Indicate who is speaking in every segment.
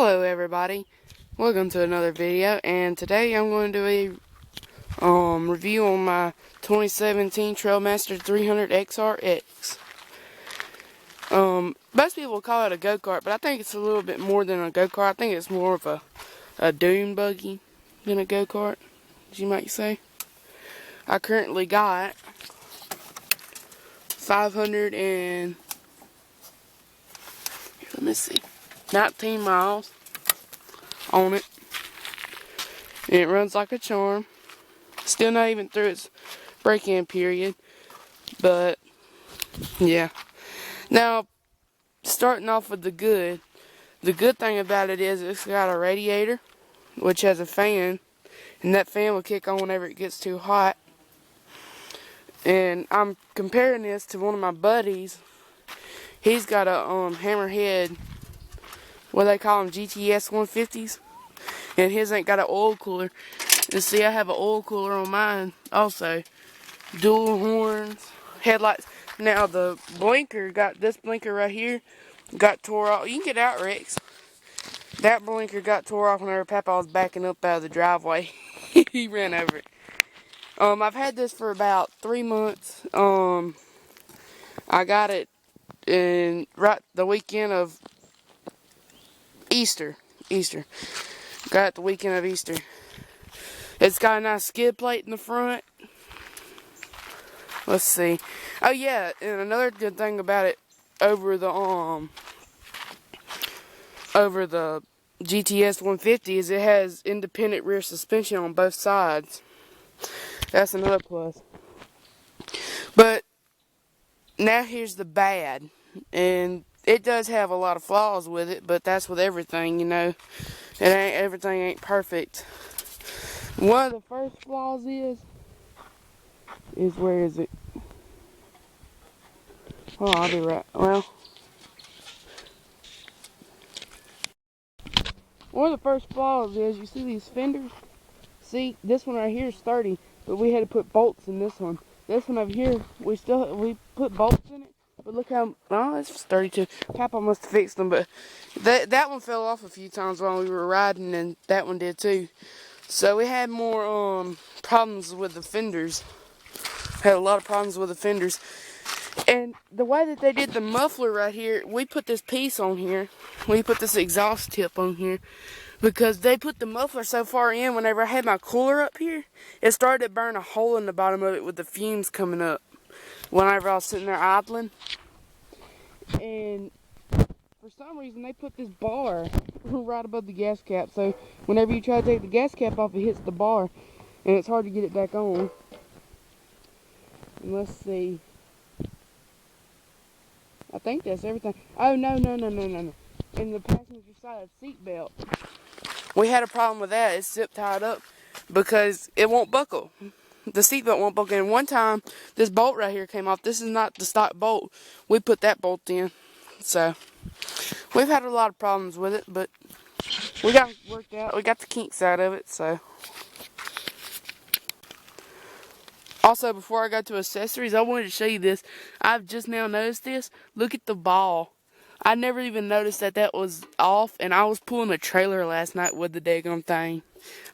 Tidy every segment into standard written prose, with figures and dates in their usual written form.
Speaker 1: Hello everybody, welcome to another video, and today I'm going to do a review on my 2017 Trailmaster 300 XRX. Most people call it a go-kart, but I think it's a little bit more than a go-kart. I think it's more of a dune buggy than a go-kart, as you might say. I currently got 19 miles on it. And it runs like a charm. Still not even through its break-in period, but yeah. Now, starting off with the good thing about it is it's got a radiator, which has a fan, and that fan will kick on whenever it gets too hot. And I'm comparing this to one of my buddies. He's got a hammerhead, what they call them, GTS 150s, and his ain't got an oil cooler. And see, I have an oil cooler on mine also. Dual horns, headlights. Now the blinker, this blinker right here, got tore off. You can get out, Rex. That blinker got tore off whenever Papa was backing up out of the driveway. He ran over it. I've had this for about 3 months. I got it in right the weekend of Easter. Got it the weekend of Easter. It's got a nice skid plate in the front. Let's see. Oh yeah, and another good thing about it over the GTS 150 is it has independent rear suspension on both sides. That's another plus. But now here's the bad. And it does have a lot of flaws with it, but that's with everything, you know. Everything ain't perfect. One of the first flaws is where is it? Oh, I'll be right. Well, one of the first flaws is you see these fenders. See, this one right here is 30, but we had to put bolts in this one. This one over here, we put bolts in it, but look how, oh, it's 32. Papa must have fixed them, but that one fell off a few times while we were riding, and that one did too. So we had more problems with the fenders. Had a lot of problems with the fenders. And the way that they did the muffler right here, we put this piece on here. We put this exhaust tip on here because they put the muffler so far in. Whenever I had my cooler up here, it started to burn a hole in the bottom of it with the fumes coming up whenever I was sitting there idling. And for some reason, they put this bar right above the gas cap. So whenever you try to take the gas cap off, it hits the bar. And it's hard to get it back on. And let's see. I think that's everything. Oh, no. In the passenger side seat belt, we had a problem with that. It's zip tied up because it won't buckle. The seat belt won't buckle. And one time, this bolt right here came off. This is not the stock bolt. We put that bolt in. So, we've had a lot of problems with it, but we got it worked out. We got the kinks out of it, so. Also, before I go to accessories, I wanted to show you this. I've just now noticed this. Look at the ball. I never even noticed that was off, and I was pulling a trailer last night with the daggone thing.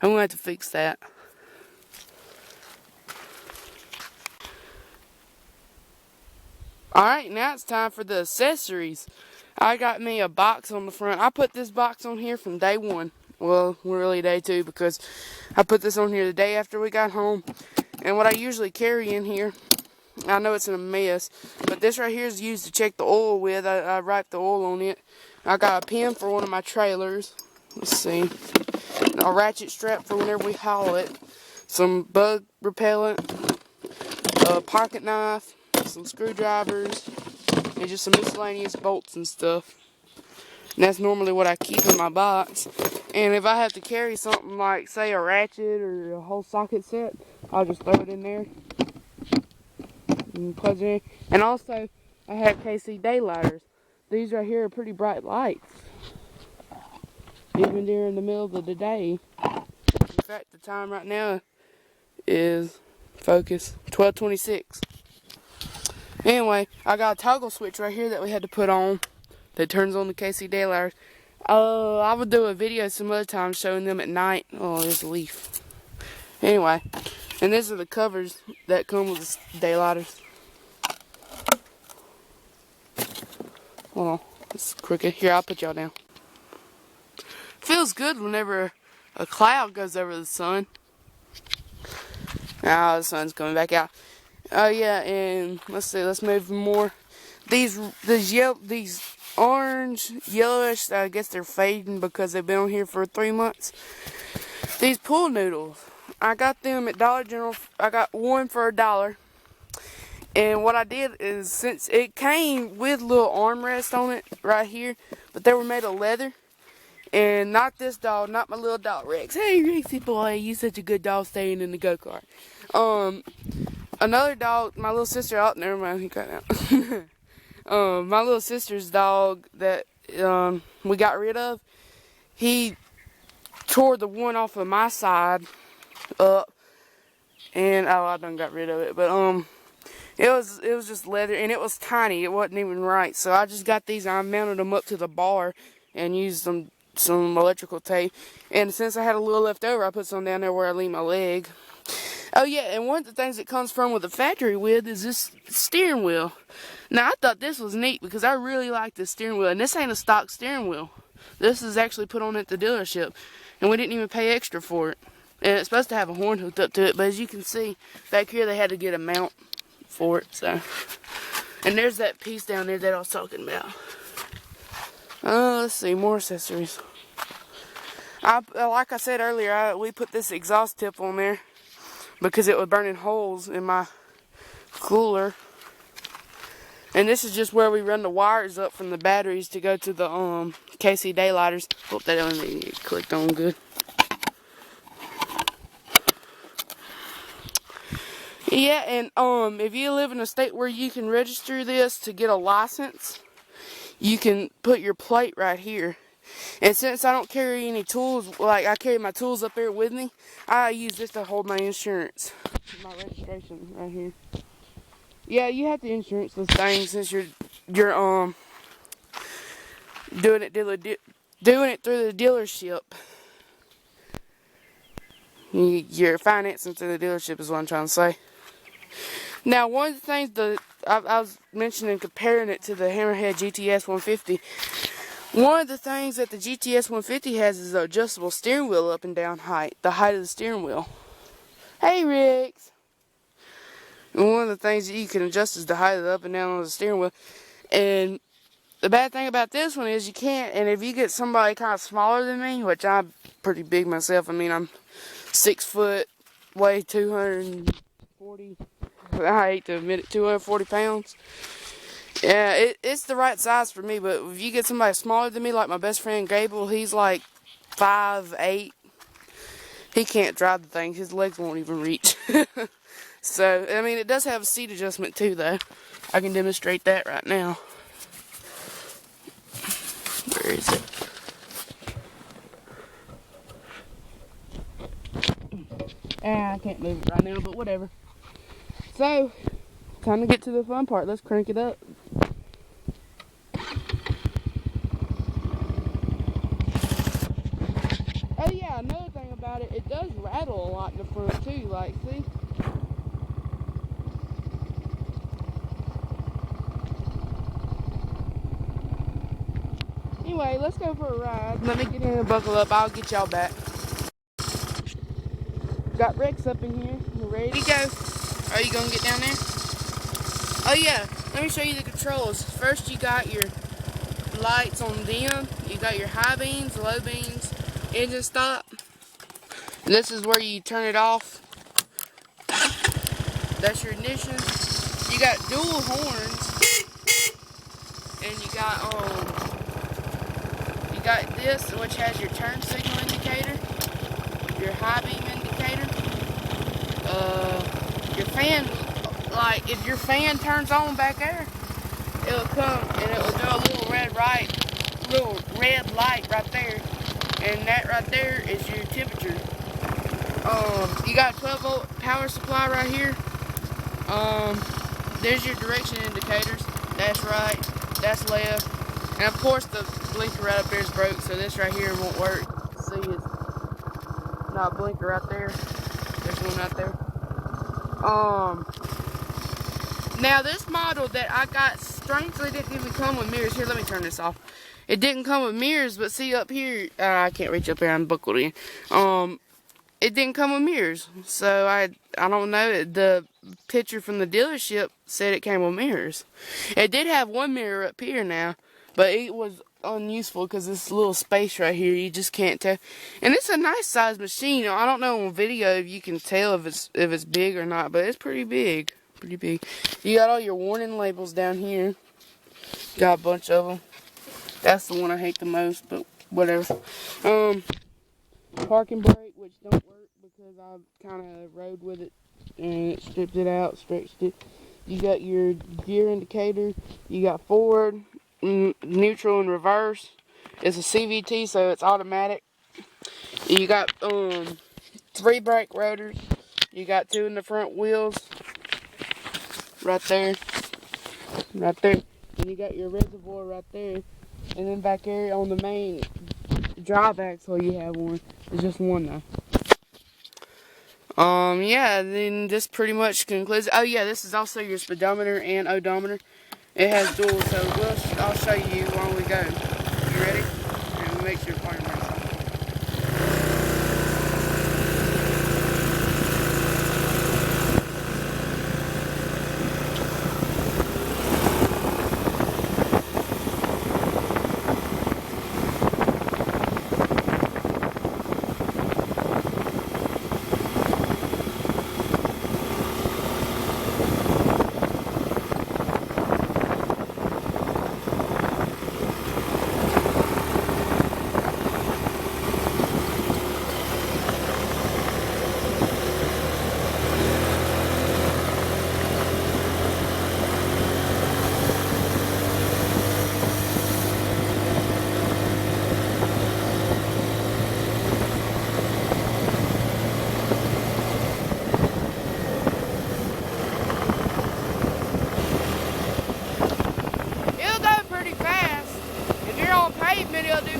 Speaker 1: I'm going to have to fix that. Alright, now it's time for the accessories. I got me a box on the front. I put this box on here from day one. Well, really day two, because I put this on here the day after we got home. And what I usually carry in here, I know it's in a mess, but this right here is used to check the oil with. I wipe the oil on it. I got a pin for one of my trailers. Let's see. A ratchet strap for whenever we haul it. Some bug repellent. A pocket knife. Some screwdrivers. And just some miscellaneous bolts and stuff. And that's normally what I keep in my box. And if I have to carry something like, say, a ratchet or a whole socket set, I'll just throw it in there and plug it in. And also, I have KC daylighters. These right here are pretty bright lights, even during the middle of the day. In fact, the time right now is, focus, 12:26. Anyway, I got a toggle switch right here that we had to put on that turns on the KC daylighters. I would do a video some other time showing them at night. Oh, there's a leaf. Anyway, and these are the covers that come with the daylighters. Hold on, it's crooked. Here, I'll put y'all down. Feels good whenever a cloud goes over the sun. Now the sun's coming back out. Oh yeah, and let's see. Let's move more. These orange, yellowish. I guess they're fading because they've been on here for 3 months. These pool noodles. I got them at Dollar General. I got one for $1. And what I did is, since it came with little armrest on it right here, but they were made of leather. And not this dog, not my little dog Rex. Hey Rexy boy, you such a good dog staying in the go-kart. Another dog, my little sister, oh, never mind, he got out. My little sister's dog that we got rid of, he tore the one off of my side up, and oh, I done got rid of it, but it was just leather, and it was tiny. It wasn't even right, so I just got these. And I mounted them up to the bar and used some electrical tape. And since I had a little left over, I put some down there where I lean my leg. Oh yeah, and one of the things that comes from with the factory with is this steering wheel. Now I thought this was neat because I really like this steering wheel, and this ain't a stock steering wheel. This is actually put on at the dealership, and we didn't even pay extra for it. And it's supposed to have a horn hooked up to it, but as you can see back here, they had to get a mount for it. So, and there's that piece down there that I was talking about. Let's see, more accessories. Like I said earlier, we put this exhaust tip on there because it was burning holes in my cooler. And this is just where we run the wires up from the batteries to go to the KC daylighters. Hope that only clicked on good. Yeah, and if you live in a state where you can register this to get a license, you can put your plate right here. And since I don't carry any tools, like I carry my tools up there with me, I use this to hold my insurance. My registration right here. Yeah, you have to insurance this thing since you're doing it through the dealership. You're financing through the dealership is what I'm trying to say. Now, one of the things that I was mentioning, comparing it to the Hammerhead GTS 150, one of the things that the GTS 150 has is an adjustable steering wheel up and down height, the height of the steering wheel. Hey, Rex! And one of the things that you can adjust is the height of the up and down on the steering wheel. And the bad thing about this one is you can't, and if you get somebody kind of smaller than me, which I'm pretty big myself, I mean, I'm 6 foot, weigh 240, I hate to admit it, 240 pounds. Yeah, it's the right size for me, but if you get somebody smaller than me, like my best friend Gable, he's like 5'8". He can't drive the thing. His legs won't even reach. So, I mean, it does have a seat adjustment too, though. I can demonstrate that right now. Where is it? I can't move it right now, but whatever. So, time to get to the fun part. Let's crank it up. Oh yeah, another thing about it, it does rattle a lot in the front too, like, see? Anyway, let's go for a ride. Let me get in and buckle up. I'll get y'all back. Got Rex up in here. You ready to go? Are you gonna get down there? Oh yeah, let me show you the controls. First you got your lights on them. You got your high beams, low beams, engine stop. And this is where you turn it off. That's your ignition. You got dual horns. And you got this, which has your turn signal indicator, your high beam indicator, your fan, like if your fan turns on back there, it'll come and it will do a little red light right there, and that right there is your temperature. You got a 12-volt power supply right here. There's your direction indicators. That's right, that's left, And of course the blinker right up there is broke, so this right here won't work. See, it's not a blinker right there. There's one right there. Now this model that I got strangely didn't even come with mirrors. Here, let me turn this off. It didn't come with mirrors, but see up here, I can't reach up there, I'm buckled in. It didn't come with mirrors, so I don't know. The picture from the dealership said it came with mirrors. It did have one mirror up here now, but it was unuseful because this little space right here, you just can't tell. And it's a nice size machine. I don't know on video if you can tell if it's big or not, but it's pretty big. Pretty big. You got all your warning labels down here. Got a bunch of them. That's the one I hate the most, but whatever. Parking brake, which don't work because I kind of rode with it and it stripped it out, stretched it. You got your gear indicator. You got forward, neutral, and reverse. It's a CVT, so it's automatic. You got 3 brake rotors. You got 2 in the front wheels. Right there. Right there. And you got your reservoir right there. And then back there on the main drive axle you have one. It's just one though. Yeah, then this pretty much concludes. Oh yeah, this is also your speedometer and odometer. It has dual, so I'll show you while we go. You ready? And we'll make sure the parking brake's off. It'll go pretty fast. If you're on pavement, it'll do